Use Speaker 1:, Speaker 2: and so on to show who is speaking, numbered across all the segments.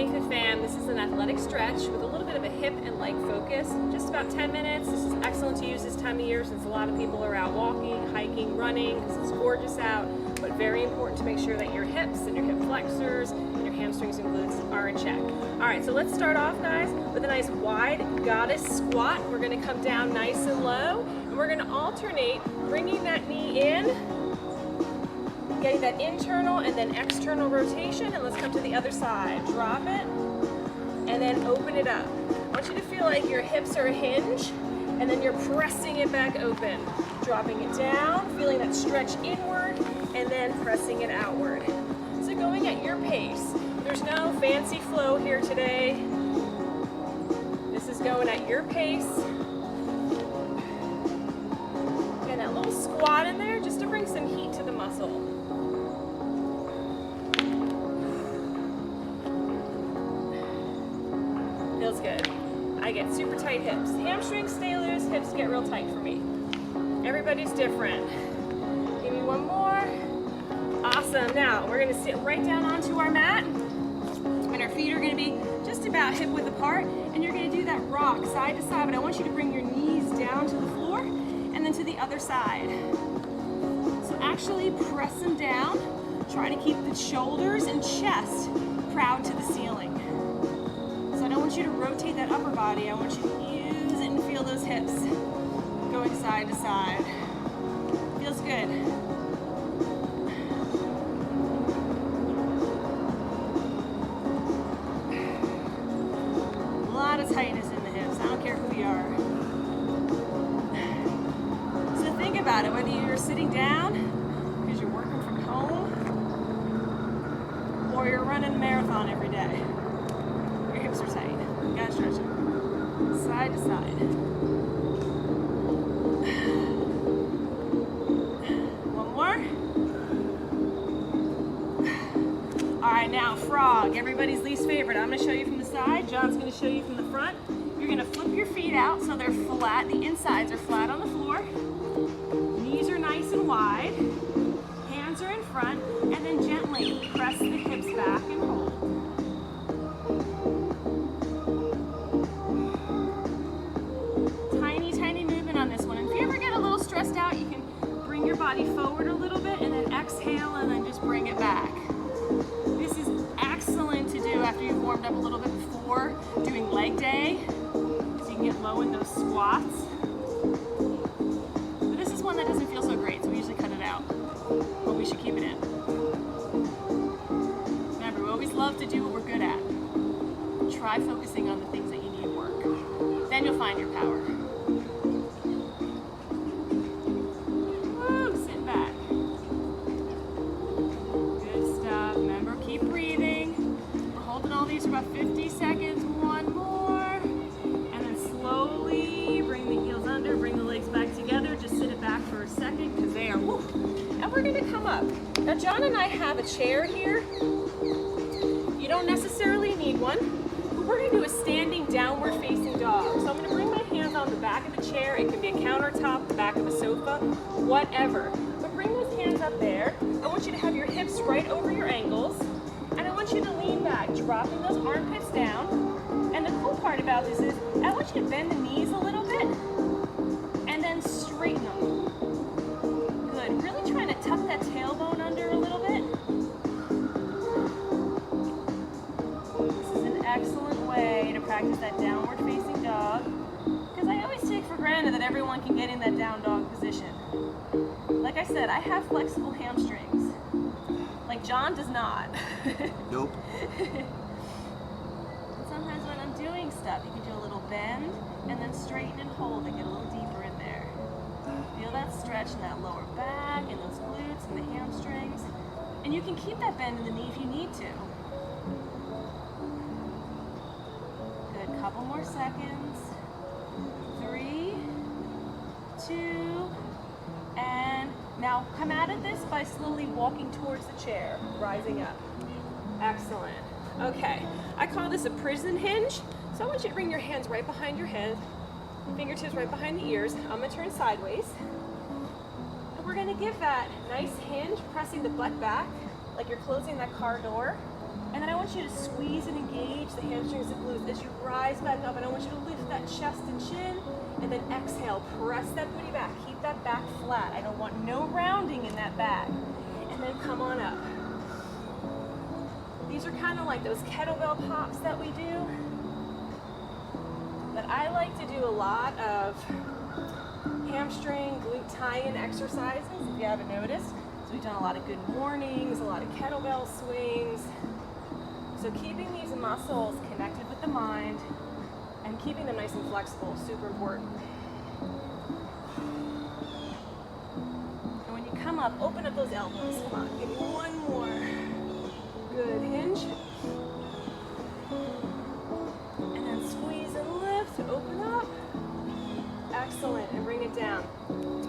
Speaker 1: Thank you, fam. This is an athletic stretch with a little bit of a hip and leg focus. Just about 10 minutes. This is excellent to use this time of year since a lot of people are out walking, hiking, running, because it's gorgeous out. But very important to make sure that your hips and your hip flexors and your hamstrings and glutes are in check. All right, so let's start off, guys, with a nice wide goddess squat. We're going to come down nice and low, and we're going to alternate bringing that knee in, getting that internal and then external rotation, and let's come to the other side. Drop it, and then open it up. I want you to feel like your hips are a hinge, and then you're pressing it back open. Dropping it down, feeling that stretch inward, and then pressing it outward. So going at your pace. There's no fancy flow here today. This is going at your pace. Get that little squat in there just to bring some heat to the muscle. Feels good. I get super tight hips. Hamstrings stay loose, hips get real tight for me. Everybody's different. Give me one more. Awesome. Now we're going to sit right down onto our mat, and our feet are going to be just about hip width apart, and you're going to do that rock side to side, but I want you to bring your knees down to the floor and then to the other side. So actually press them down. Try to keep the shoulders and chest proud to the ceiling. So I don't want you to rotate that upper body. I want you to use it and feel those hips going side to side. Feels good. A lot of tightness in the hips. I don't care who you are. So think about it, whether you're sitting down because you're working from home or you're running a marathon every day. Your hips are tight. You gotta stretch them. Side to side. Now frog, everybody's least favorite. I'm going to show you from the side. John's going to show you from the front. You're going to flip your feet out so they're flat. The insides are flat on the floor. Knees are nice and wide. Hands are in front. And then gently press the hips back and hold. Tiny, tiny movement on this one. And if you ever get a little stressed out, you can bring your body forward a little bit and then exhale and then just bring it back. After you've warmed up a little bit before doing leg day, so you can get low in those squats. But this is one that doesn't feel so great, so we usually cut it out. But we should keep it in. Remember, we always love to do what we're good at. Try focusing on the things that you need work. Then you'll find your power. Woo, sit back. Good stuff. Remember, keep breathing. All these for about 50 seconds, one more, and then slowly bring the heels under, bring the legs back together, just sit it back for a second because they are, woo. And we're going to come up. Now John and I have a chair here. You don't necessarily need one, but we're going to do a standing downward facing dog. So I'm going to bring my hands on the back of the chair. It can be a countertop, the back of a sofa, whatever. But bring those hands up there. I want you to have your hips right over your ankles. And I want you to lean back, dropping those armpits down. And the cool part about this is I want you to bend the knees a little bit and then straighten them. Good. Really trying to tuck that tailbone under a little bit. This is an excellent way to practice that downward facing dog, because I always take for granted that everyone can get in that down dog position. Like I said, I have flexible hamstrings. Like John does not.
Speaker 2: Nope.
Speaker 1: Sometimes when I'm doing stuff, you can do a little bend and then straighten and hold and get a little deeper in there. Feel that stretch in that lower back and those glutes and the hamstrings. And you can keep that bend in the knee if you need to. Good, couple more seconds. 3, 2, and now come out of this by slowly walking towards the chair, rising up. Excellent. Okay, I call this a prison hinge. So I want you to bring your hands right behind your head, fingertips right behind the ears. I'm gonna turn sideways. And we're gonna give that nice hinge, pressing the butt back, like you're closing that car door. And then I want you to squeeze and engage the hamstrings and glutes as you rise back up. And I want you to lift that chest and chin. And then exhale, press that booty back. Keep that back flat. I don't want no rounding in that back. And then come on up. These are kind of like those kettlebell pops that we do. But I like to do a lot of hamstring, glute tie-in exercises, if you haven't noticed. So we've done a lot of good mornings, a lot of kettlebell swings. So keeping these muscles connected with the mind and keeping them nice and flexible is super important. And when you come up, open up those elbows. Come on, give me one more. Good, hinge. And then squeeze and lift, open up. Excellent, and bring it down.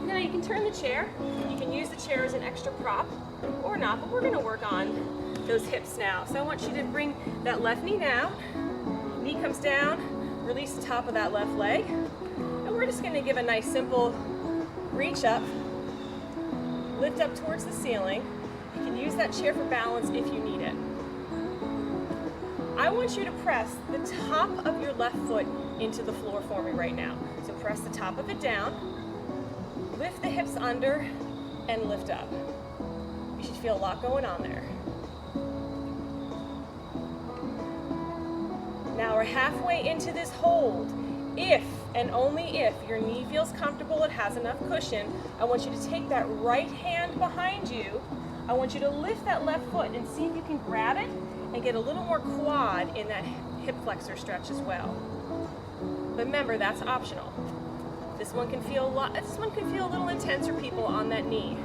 Speaker 1: Now you can turn the chair. You can use the chair as an extra prop or not, but we're gonna work on those hips now. So I want you to bring that left knee down. Knee comes down, release the top of that left leg. And we're just gonna give a nice simple reach up, lift up towards the ceiling. You can use that chair for balance if you need it. I want you to press the top of your left foot into the floor for me right now. So press the top of it down, lift the hips under, and lift up. You should feel a lot going on there. Now we're halfway into this hold. If and only if your knee feels comfortable, it has enough cushion, I want you to take that right hand behind you. I want you to lift that left foot and see if you can grab it and get a little more quad in that hip flexor stretch as well. But remember, that's optional. This one can feel a little intense for people on that knee.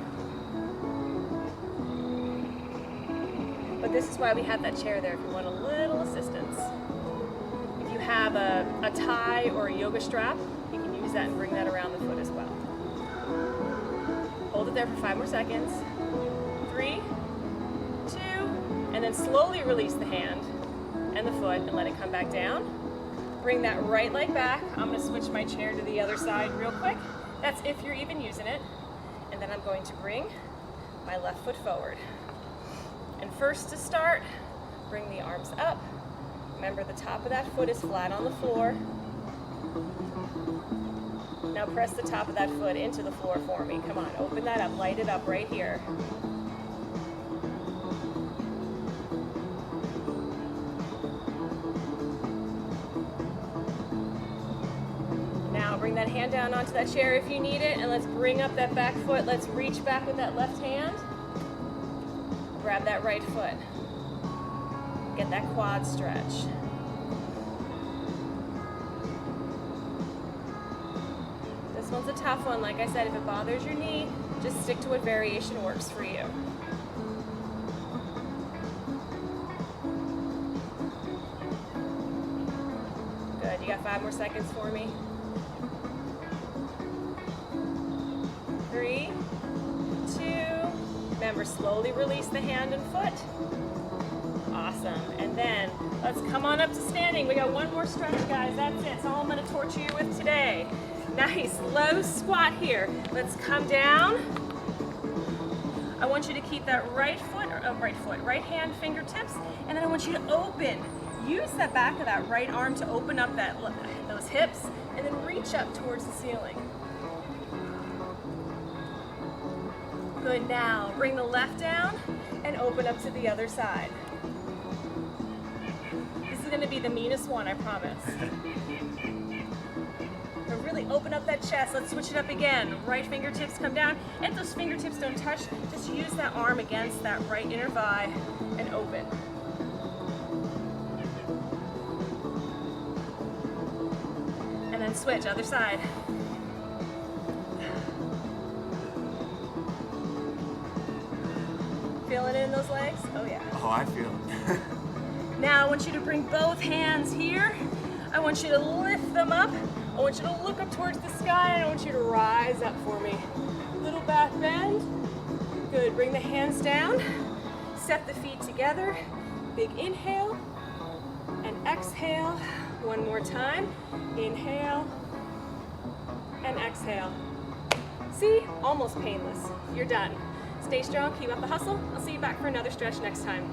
Speaker 1: But this is why we have that chair there if you want a little assistance. If you have a tie or a yoga strap, you can use that and bring that around the foot as well. Hold it there for 5 more seconds. 3, 2, and then slowly release the hand and the foot and let it come back down. Bring that right leg back. I'm going to switch my chair to the other side real quick. That's if you're even using it. And then I'm going to bring my left foot forward. And first to start, bring the arms up. Remember, the top of that foot is flat on the floor. Now press the top of that foot into the floor for me. Come on, open that up, light it up right here. Now bring that hand down onto that chair if you need it, and let's bring up that back foot. Let's reach back with that left hand. Grab that right foot. Get that quad stretch. This one's a tough one. Like I said, if it bothers your knee, just stick to what variation works for you. Good, you got 5 more seconds for me. 3, 2, remember, slowly release the hand and foot. Awesome, and then let's come on up to standing. We got one more stretch, guys, that's it. That's all I'm gonna torture you with today. Nice, low squat here. Let's come down. I want you to keep that right hand fingertips, and then I want you to open. Use that back of that right arm to open up those hips, and then reach up towards the ceiling. Good, now bring the left down and open up to the other side. This is gonna be the meanest one, I promise. But really open up that chest. Let's switch it up again. Right fingertips come down. If those fingertips don't touch, just use that arm against that right inner thigh and open. And then switch, other side. Feeling it in those legs? Oh yeah.
Speaker 2: Oh, I feel it.
Speaker 1: Now I want you to bring both hands here. I want you to lift them up. I want you to look up towards the sky, and I want you to rise up for me. Little back bend. Good, bring the hands down. Set the feet together. Big inhale and exhale. One more time. Inhale and exhale. See? Almost painless. You're done. Stay strong, keep up the hustle. I'll see you back for another stretch next time.